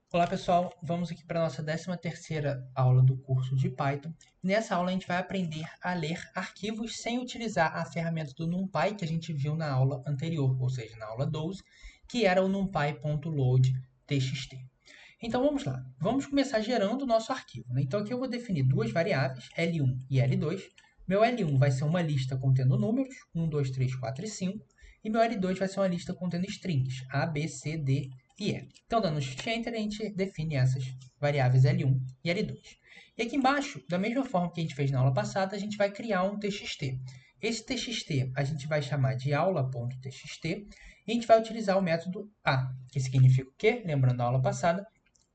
Olá pessoal, vamos aqui para a nossa 13ª aula do curso de Python. Nessa aula a gente vai aprender a ler arquivos sem utilizar a ferramenta do NumPy que a gente viu na aula anterior, ou seja, na aula 12, que era o numpy.load.txt. Então vamos lá, vamos começar gerando o nosso arquivo. Então aqui eu vou definir duas variáveis, L1 e L2. Meu L1 vai ser uma lista contendo números, 1, 2, 3, 4 e 5. E meu L2 vai ser uma lista contendo strings, A, B, C, D e E. Então, dando Shift Enter, a gente define essas variáveis L1 e L2. E aqui embaixo, da mesma forma que a gente fez na aula passada, a gente vai criar um TXT. Esse TXT a gente vai chamar de aula.txt e a gente vai utilizar o método A, que significa o quê? Lembrando da aula passada,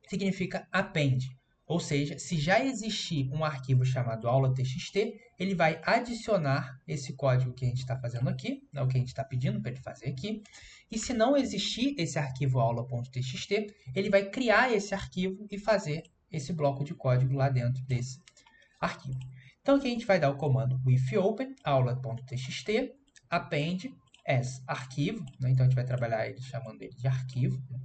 significa append. Ou seja, se já existir um arquivo chamado aula.txt, ele vai adicionar esse código que a gente está fazendo aqui, o que a gente está pedindo para ele fazer aqui. E se não existir esse arquivo aula.txt, ele vai criar esse arquivo e fazer esse bloco de código lá dentro desse arquivo. Então aqui a gente vai dar o comando with open aula.txt append as arquivo, né? Então a gente vai trabalhar ele chamando ele de arquivo, né?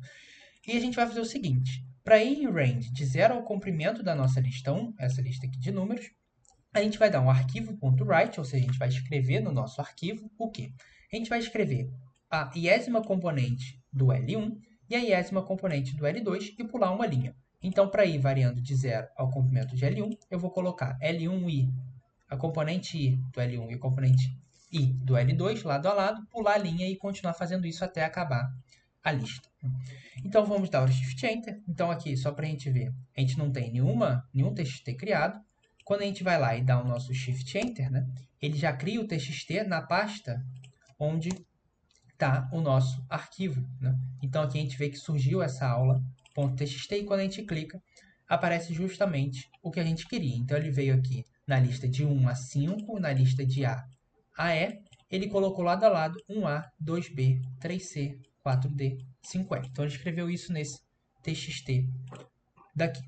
E a gente vai fazer o seguinte, para ir em range de 0 ao comprimento da nossa lista 1, essa lista aqui de números, a gente vai dar um arquivo.write, ou seja, a gente vai escrever no nosso arquivo o quê? A gente vai escrever a iésima componente do L1 e a iésima componente do L2 e pular uma linha. Então, para ir variando de 0 ao comprimento de L1, eu vou colocar L1i, a componente i do L1 e a componente i do L2, lado a lado, pular a linha e continuar fazendo isso até acabar a lista. Então, vamos dar o Shift Enter. Então, aqui, só para a gente ver, a gente não tem nenhum TXT criado. Quando a gente vai lá e dá o nosso Shift Enter, né, ele já cria o TXT na pasta onde está o nosso arquivo, né? Então, aqui a gente vê que surgiu essa aula.txt e quando a gente clica, aparece justamente o que a gente queria. Então, ele veio aqui na lista de 1 a 5, na lista de A a E, ele colocou lado a lado 1A, 2B, 3C, 4D, 5E. Então, ele escreveu isso nesse TXT daqui.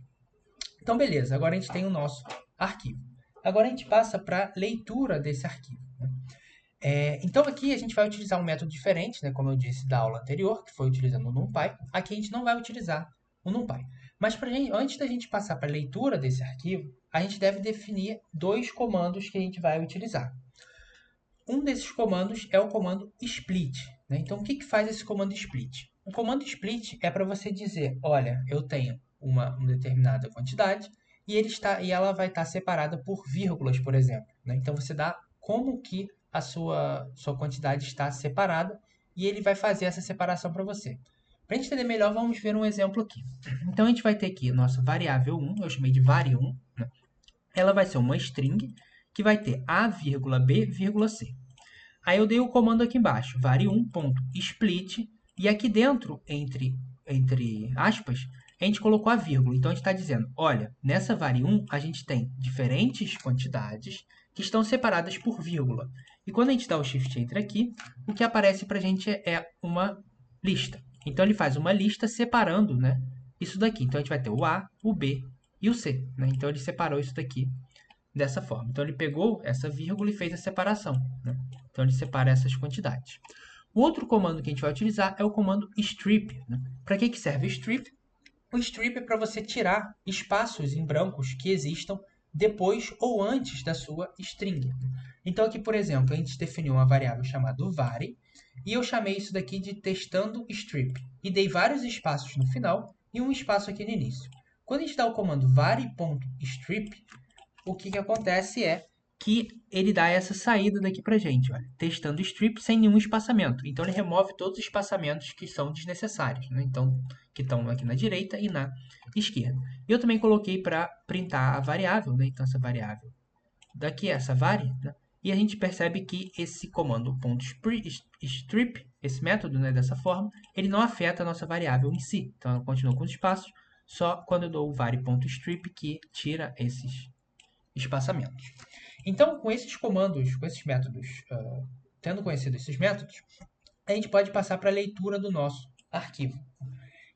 Então, beleza, agora a gente tem o nosso arquivo. Agora a gente passa para a leitura desse arquivo, né? Então, aqui a gente vai utilizar um método diferente, né, como eu disse da aula anterior, que foi utilizando o NumPy. Aqui a gente não vai utilizar o NumPy. Mas antes da gente passar para a leitura desse arquivo, a gente deve definir dois comandos que a gente vai utilizar. Um desses comandos é o comando split, né? Então, o que faz esse comando split? O comando split é para você dizer, olha, eu tenho uma determinada quantidade e ela vai estar separada por vírgulas, por exemplo, né? Então, você dá como que a sua quantidade está separada e ele vai fazer essa separação para você. Para a gente entender melhor, vamos ver um exemplo aqui. Então, a gente vai ter aqui a nossa variável 1, eu chamei de var1, né? Ela vai ser uma string que vai ter a, b, c. Aí eu dei o comando aqui embaixo, var1.split, e aqui dentro, entre aspas, a gente colocou a vírgula. Então, a gente está dizendo, olha, nessa var1 a gente tem diferentes quantidades que estão separadas por vírgula. E quando a gente dá o Shift Enter aqui, o que aparece para a gente é uma lista. Então, ele faz uma lista separando, né, isso daqui. Então, a gente vai ter o A, o B e o C, né? Então, ele separou isso daqui dessa forma. Então, ele pegou essa vírgula e fez a separação, né? Então, ele separa essas quantidades. O outro comando que a gente vai utilizar é o comando strip, né? Para que serve o strip? O strip é para você tirar espaços em brancos que existam depois ou antes da sua string. Então, aqui, por exemplo, a gente definiu uma variável chamada var e eu chamei isso daqui de testando strip e dei vários espaços no final e um espaço aqui no início. Quando a gente dá o comando var.strip, o que acontece é que ele dá essa saída daqui pra gente, olha, testando strip sem nenhum espaçamento. Então, ele remove todos os espaçamentos que são desnecessários, né? Então, que estão aqui na direita e na esquerda. Eu também coloquei para printar a variável, né? Então, essa variável daqui é essa var, né? E a gente percebe que esse comando .strip, esse método, né, dessa forma, ele não afeta a nossa variável em si. Então, ela continua com os espaços, só quando eu dou o var.strip que tira esses espaçamentos. Então, com esses comandos, com esses métodos, tendo conhecido esses métodos, a gente pode passar para a leitura do nosso arquivo.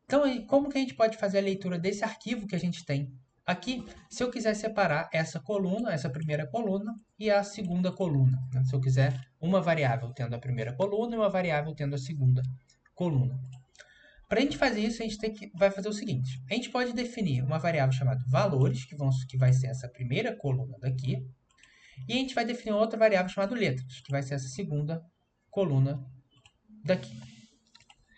Então, como que a gente pode fazer a leitura desse arquivo que a gente tem aqui, se eu quiser separar essa coluna, essa primeira coluna, e a segunda coluna, né? Se eu quiser uma variável tendo a primeira coluna e uma variável tendo a segunda coluna. Para a gente fazer isso, a gente vai fazer o seguinte. A gente pode definir uma variável chamada valores, que vai ser essa primeira coluna daqui. E a gente vai definir outra variável chamada letras, que vai ser essa segunda coluna daqui.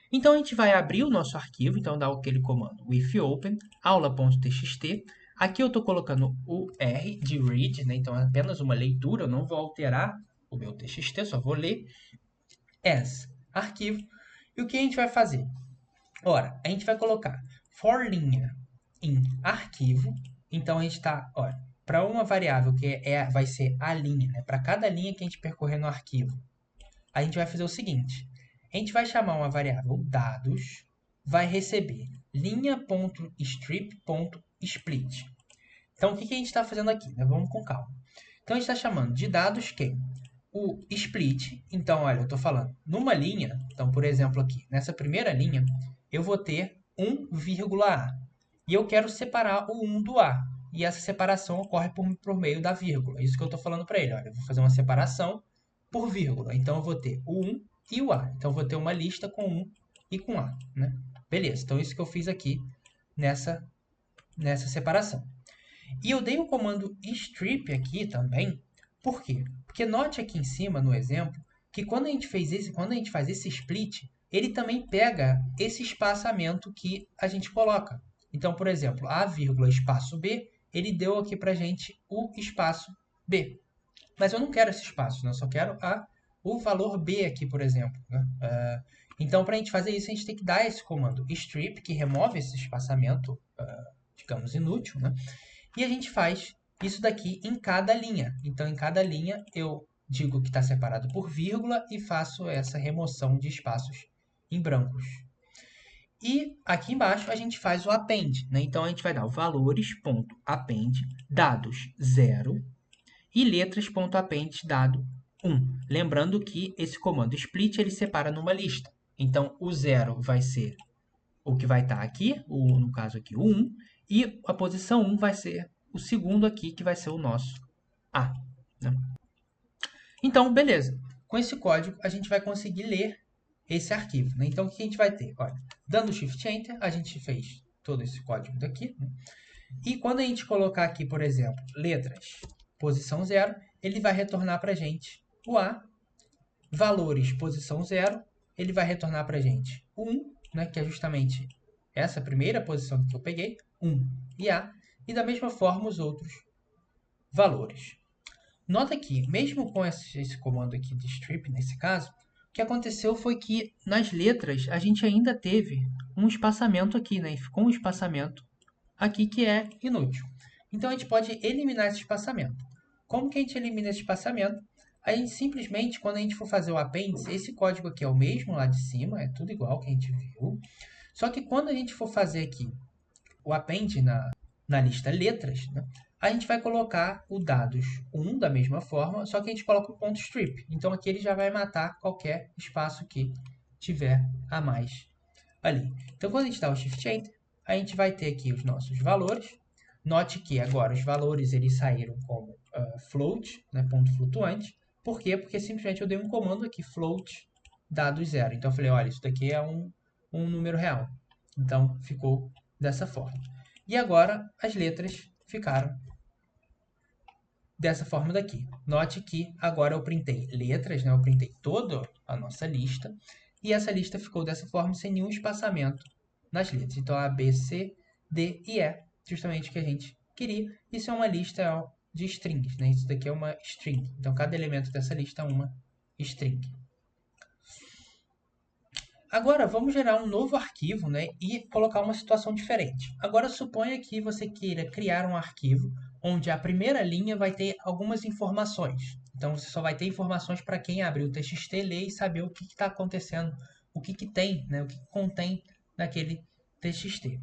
Então, a gente vai abrir o nosso arquivo, então dá aquele comando if open, aula.txt. Aqui eu estou colocando o R de read, né? Então é apenas uma leitura, eu não vou alterar o meu txt, só vou ler as arquivo. E o que a gente vai fazer? Ora, a gente vai colocar for linha em arquivo. Então a gente está, olha, para uma variável que vai ser a linha, né? Para cada linha que a gente percorrer no arquivo, a gente vai fazer o seguinte. A gente vai chamar uma variável dados, vai receber linha.strip.split. Então, o que a gente está fazendo aqui? Né? Vamos com calma. Então, a gente está chamando de dados quem? O split. Então, olha, eu estou falando numa linha. Então, por exemplo, aqui, nessa primeira linha, eu vou ter 1,A. E eu quero separar o 1 do A. E essa separação ocorre por meio da vírgula. Isso que eu estou falando para ele. Olha, eu vou fazer uma separação por vírgula. Então, eu vou ter o 1 e o A. Então, eu vou ter uma lista com 1 e com A. Né? Beleza, então isso que eu fiz aqui nessa separação. E eu dei o comando strip aqui também. Por quê? Porque note aqui em cima, no exemplo, que quando a gente faz esse split, ele também pega esse espaçamento que a gente coloca. Então, por exemplo, A, espaço B, ele deu aqui para a gente o espaço B. Mas eu não quero esse espaço, né? Eu só quero o valor B aqui, por exemplo. Né? Então, para a gente fazer isso, a gente tem que dar esse comando strip, que remove esse espaçamento, digamos, inútil, né? E a gente faz isso daqui em cada linha. Então, em cada linha, eu digo que está separado por vírgula e faço essa remoção de espaços em brancos. E aqui embaixo a gente faz o append, né? Então, a gente vai dar o valores.append dados 0 e letras.append dado 1. Lembrando que esse comando split ele separa numa lista. Então, o 0 vai ser o que vai estar aqui, no caso aqui o 1, e a posição 1 vai ser o segundo aqui, que vai ser o nosso A. Né? Então, beleza. Com esse código, a gente vai conseguir ler esse arquivo. Né? Então, o que a gente vai ter? Olha, dando Shift Enter, a gente fez todo esse código daqui. Né? E quando a gente colocar aqui, por exemplo, letras, posição 0, ele vai retornar para a gente o A. Valores, posição 0, ele vai retornar para a gente o 1, né, que é justamente essa primeira posição que eu peguei, 1 e A, e da mesma forma os outros valores. Nota que, mesmo com esse comando aqui de strip, nesse caso, o que aconteceu foi que nas letras a gente ainda teve um espaçamento aqui, né, e ficou um espaçamento aqui que é inútil. Então a gente pode eliminar esse espaçamento. Como que a gente elimina esse espaçamento? A gente simplesmente, quando a gente for fazer o apêndice, esse código aqui é o mesmo lá de cima, é tudo igual que a gente viu. Só que quando a gente for fazer aqui o append na lista letras, né, a gente vai colocar o dados 1 da mesma forma, só que a gente coloca o ponto strip. Então aqui ele já vai matar qualquer espaço que tiver a mais ali. Então quando a gente dá o Shift Enter, a gente vai ter aqui os nossos valores. Note que agora os valores eles saíram como float, né, ponto flutuante. Por quê? Porque simplesmente eu dei um comando aqui, float dados 0. Então eu falei, olha, isso daqui é um número real. Então ficou dessa forma. E agora as letras ficaram dessa forma daqui. Note que agora eu printei letras, né? Eu printei toda a nossa lista. E essa lista ficou dessa forma, sem nenhum espaçamento nas letras. Então, A, B, C, D e E, justamente o que a gente queria. Isso é uma lista de strings, né? Isso daqui é uma string. Então, cada elemento dessa lista é uma string. Agora, vamos gerar um novo arquivo, né, e colocar uma situação diferente. Agora, suponha que você queira criar um arquivo onde a primeira linha vai ter algumas informações. Então, você só vai ter informações para quem abrir o TXT, ler e saber o que está acontecendo, o que tem, né, o que contém naquele TXT.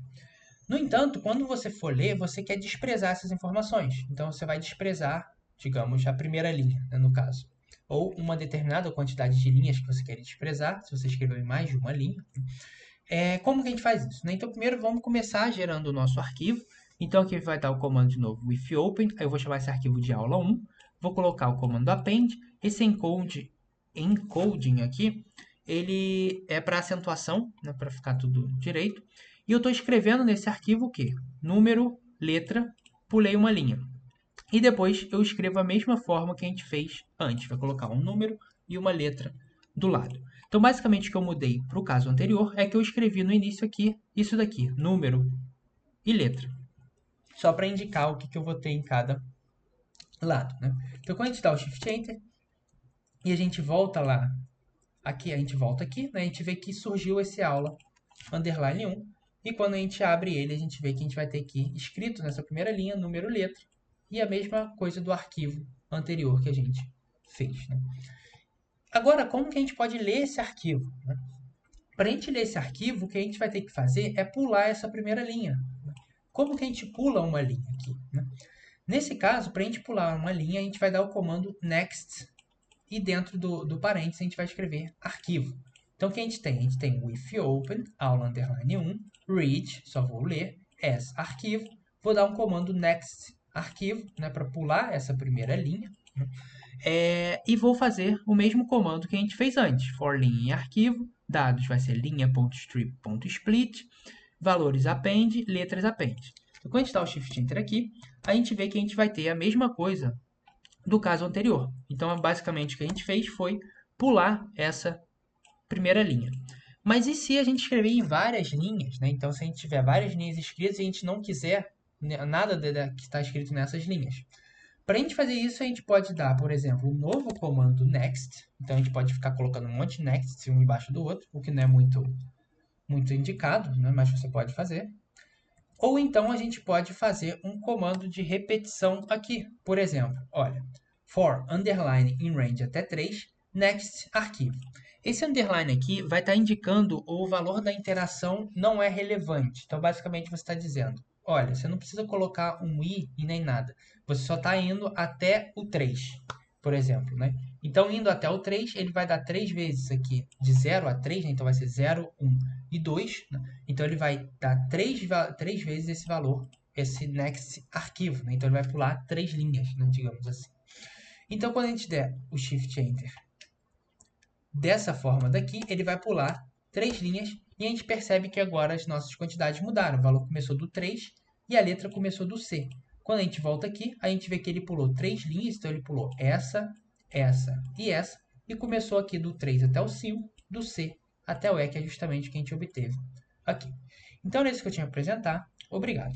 No entanto, quando você for ler, você quer desprezar essas informações. Então, você vai desprezar, digamos, a primeira linha, né, no caso. Ou uma determinada quantidade de linhas que você quer desprezar, se você escrever mais de uma linha. Como que a gente faz isso? Né? Então, primeiro vamos começar gerando o nosso arquivo. Então, aqui vai dar o comando de novo, if open. Aí eu vou chamar esse arquivo de aula 1. Vou colocar o comando append. Esse encoding aqui, ele é para acentuação, né, para ficar tudo direito. E eu estou escrevendo nesse arquivo o quê? Número, letra, pulei uma linha. E depois eu escrevo a mesma forma que a gente fez antes. Vai colocar um número e uma letra do lado. Então, basicamente, o que eu mudei para o caso anterior é que eu escrevi no início aqui, isso daqui, número e letra. Só para indicar o que eu vou ter em cada lado, né? Então, quando a gente dá o Shift Enter e a gente volta lá, aqui, a gente volta aqui, né? A gente vê que surgiu esse aula underline 1. E quando a gente abre ele, a gente vê que a gente vai ter aqui escrito nessa primeira linha, número, letra, e a mesma coisa do arquivo anterior que a gente fez, né? Agora, como que a gente pode ler esse arquivo, né? Para a gente ler esse arquivo, o que a gente vai ter que fazer é pular essa primeira linha. Como que a gente pula uma linha aqui, né? Nesse caso, para a gente pular uma linha, a gente vai dar o comando next e dentro do parênteses a gente vai escrever arquivo. Então, o que a gente tem? A gente tem o if open, aula underline 1, read, só vou ler, as arquivo. Vou dar um comando next arquivo, né, para pular essa primeira linha. Né? E vou fazer o mesmo comando que a gente fez antes. For linha em arquivo, dados vai ser linha.strip.split, valores append, letras append. Então, quando a gente dá o Shift Enter aqui, a gente vê que a gente vai ter a mesma coisa do caso anterior. Então, basicamente, o que a gente fez foi pular essa primeira linha. Mas e se a gente escrever em várias linhas, né? Então, se a gente tiver várias linhas escritas e a gente não quiser nada que está escrito nessas linhas. Para a gente fazer isso, a gente pode dar, por exemplo, um novo comando next. Então, a gente pode ficar colocando um monte de next, um embaixo do outro, o que não é muito indicado, né? Mas você pode fazer. Ou então a gente pode fazer um comando de repetição aqui. Por exemplo, olha, for underline in range até 3, next arquivo. Esse underline aqui vai estar indicando o valor da interação não é relevante. Então, basicamente, você está dizendo, olha, você não precisa colocar um i e nem nada. Você só está indo até o 3, por exemplo, né? Então, indo até o 3, ele vai dar 3 vezes aqui, de 0 a 3, né? Então vai ser 0, 1 e 2. Né? Então, ele vai dar 3 vezes esse valor, esse next arquivo. Né? Então, ele vai pular 3 linhas, né? Digamos assim. Então, quando a gente der o Shift Enter dessa forma daqui, ele vai pular 3 linhas e a gente percebe que agora as nossas quantidades mudaram. O valor começou do 3 e a letra começou do C. Quando a gente volta aqui, a gente vê que ele pulou 3 linhas, então ele pulou essa, essa e essa, e começou aqui do 3 até o 5, do C até o E, que é justamente o que a gente obteve aqui. Então, é isso que eu tinha a apresentar. Obrigado.